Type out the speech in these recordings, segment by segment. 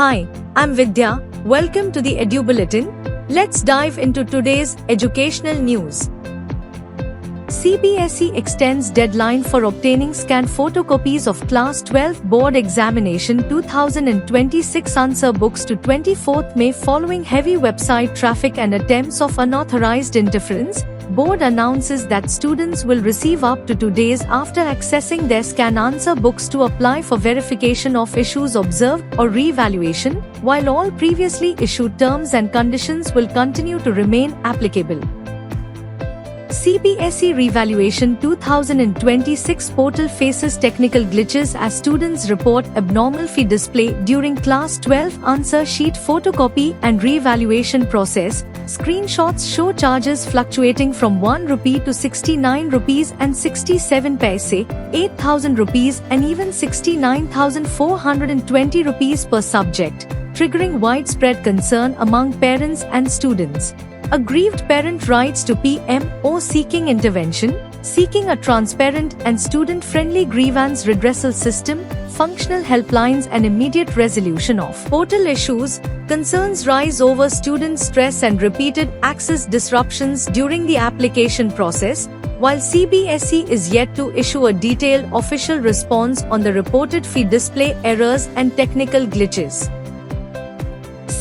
Hi, I'm Vidya. Welcome to the Edu Bulletin. Let's dive into today's educational news. CBSE extends deadline for obtaining scanned photocopies of Class 12 Board Examination 2026 answer books to 24th May following heavy website traffic and attempts of unauthorized interference. Board announces that students will receive up to 2 days after accessing their scan answer books to apply for verification of issues observed or re-evaluation, while all previously issued terms and conditions will continue to remain applicable. CBSE Revaluation 2026 portal faces technical glitches as students report abnormal fee display during Class 12 answer sheet photocopy and re-evaluation process. Screenshots show charges fluctuating from 1 rupee to 69 rupees and 67 paise, 8,000 rupees and even 69,420 rupees per subject, triggering widespread concern among parents and students. Aggrieved parent writes to PMO seeking intervention, seeking a transparent and student-friendly grievance redressal system, functional helplines and immediate resolution of portal issues. Concerns rise over student stress and repeated access disruptions during the application process, while CBSE is yet to issue a detailed official response on the reported fee display errors and technical glitches.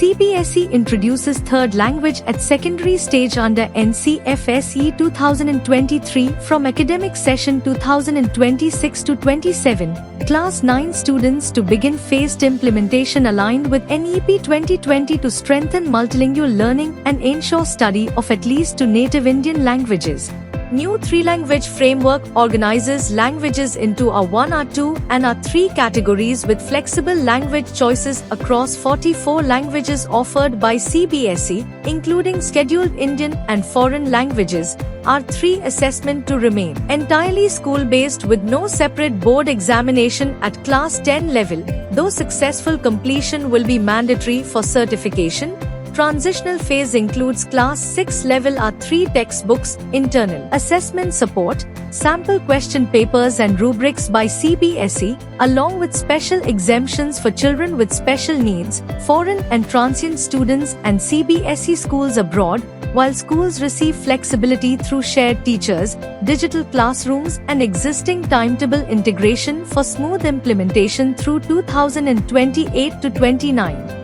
CBSE introduces third language at secondary stage under NCFSE 2023 from academic session 2026-27. Class 9 students to begin phased implementation aligned with NEP 2020 to strengthen multilingual learning and ensure study of at least 2 native Indian languages. New 3-language framework organizes languages into a 1 or 2 and a 3 categories with flexible language choices across 44 languages offered by CBSE, including scheduled Indian and foreign languages. R3 assessment to remain entirely school-based with no separate board examination at Class 10 level, though successful completion will be mandatory for certification. Transitional phase includes Class 6 level R3 textbooks, internal assessment support, sample question papers and rubrics by CBSE, along with special exemptions for children with special needs, foreign and transient students and CBSE schools abroad, while schools receive flexibility through shared teachers, digital classrooms and existing timetable integration for smooth implementation through 2028-29.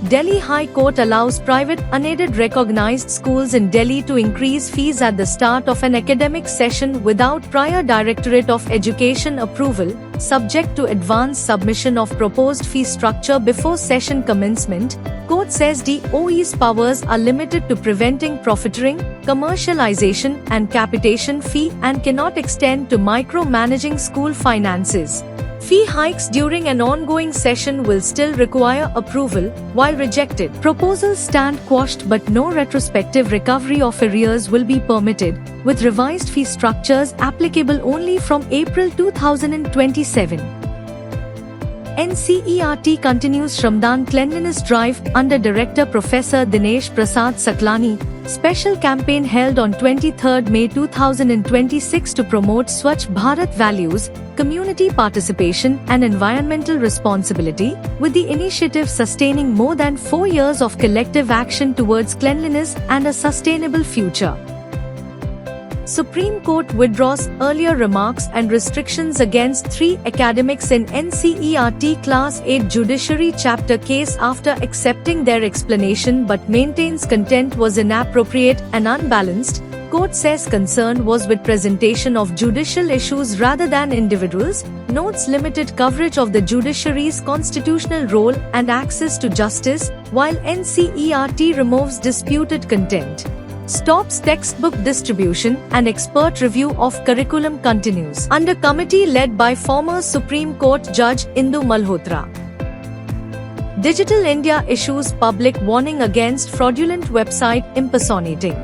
Delhi High Court allows private unaided recognized schools in Delhi to increase fees at the start of an academic session without prior Directorate of Education approval, subject to advance submission of proposed fee structure before session commencement. Court says DOE's powers are limited to preventing profiteering, commercialization and capitation fee and cannot extend to micromanaging school finances. Fee hikes during an ongoing session will still require approval, while rejected proposals stand quashed but no retrospective recovery of arrears will be permitted, with revised fee structures applicable only from April 2027. NCERT continues Shramdan Cleanliness Drive under Director Professor Dinesh Prasad Saklani. Special campaign held on 23 May 2026 to promote Swachh Bharat values, community participation and environmental responsibility, with the initiative sustaining more than 4 years of collective action towards cleanliness and a sustainable future. Supreme Court withdraws earlier remarks and restrictions against 3 academics in NCERT Class 8 Judiciary Chapter case after accepting their explanation but maintains content was inappropriate and unbalanced. Court says concern was with presentation of judicial issues rather than individuals, notes limited coverage of the judiciary's constitutional role and access to justice, while NCERT removes disputed content. Stops textbook distribution and expert review of curriculum continues under committee led by former Supreme Court Judge Indu Malhotra. Digital India issues public warning against fraudulent website impersonating.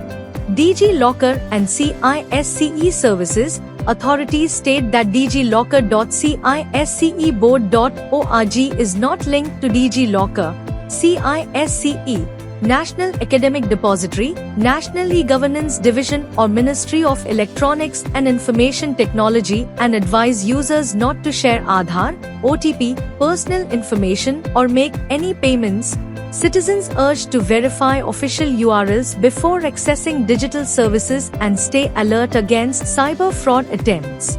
DG Locker and CISCE services authorities state that dglocker.cisceboard.org is not linked to DG Locker, CISCE, National Academic Depository, National E-Governance Division or Ministry of Electronics and Information Technology and advise users not to share Aadhaar, OTP, personal information or make any payments. Citizens urged to verify official URLs before accessing digital services and stay alert against cyber fraud attempts.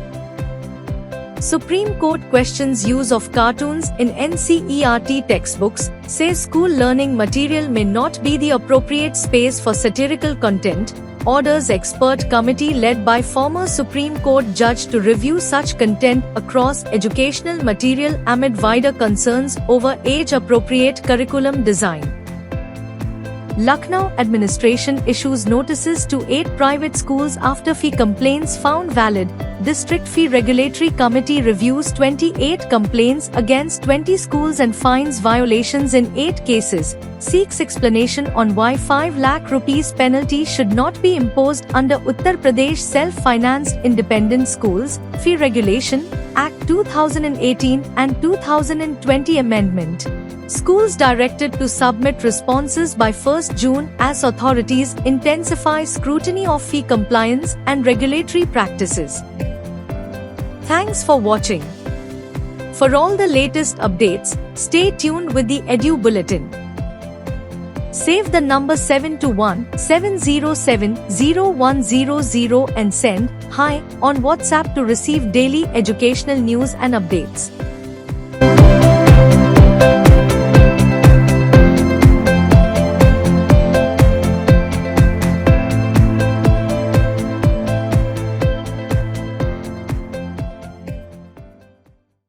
Supreme Court questions use of cartoons in NCERT textbooks, says school learning material may not be the appropriate space for satirical content, orders expert committee led by former Supreme Court judge to review such content across educational material amid wider concerns over age-appropriate curriculum design. Lucknow administration issues notices to 8 private schools after fee complaints found valid. District Fee Regulatory Committee reviews 28 complaints against 20 schools and finds violations in 8 cases. Seeks explanation on why 5 lakh rupees penalty should not be imposed under Uttar Pradesh Self-Financed Independent Schools Fee Regulation Act 2018 and 2020 Amendment. Schools directed to submit responses by 1st June as authorities intensify scrutiny of fee compliance and regulatory practices. Thanks for watching. For all the latest updates, stay tuned with the Edu Bulletin. Save the number 721-707-0100 and send "Hi" on WhatsApp to receive daily educational news and updates.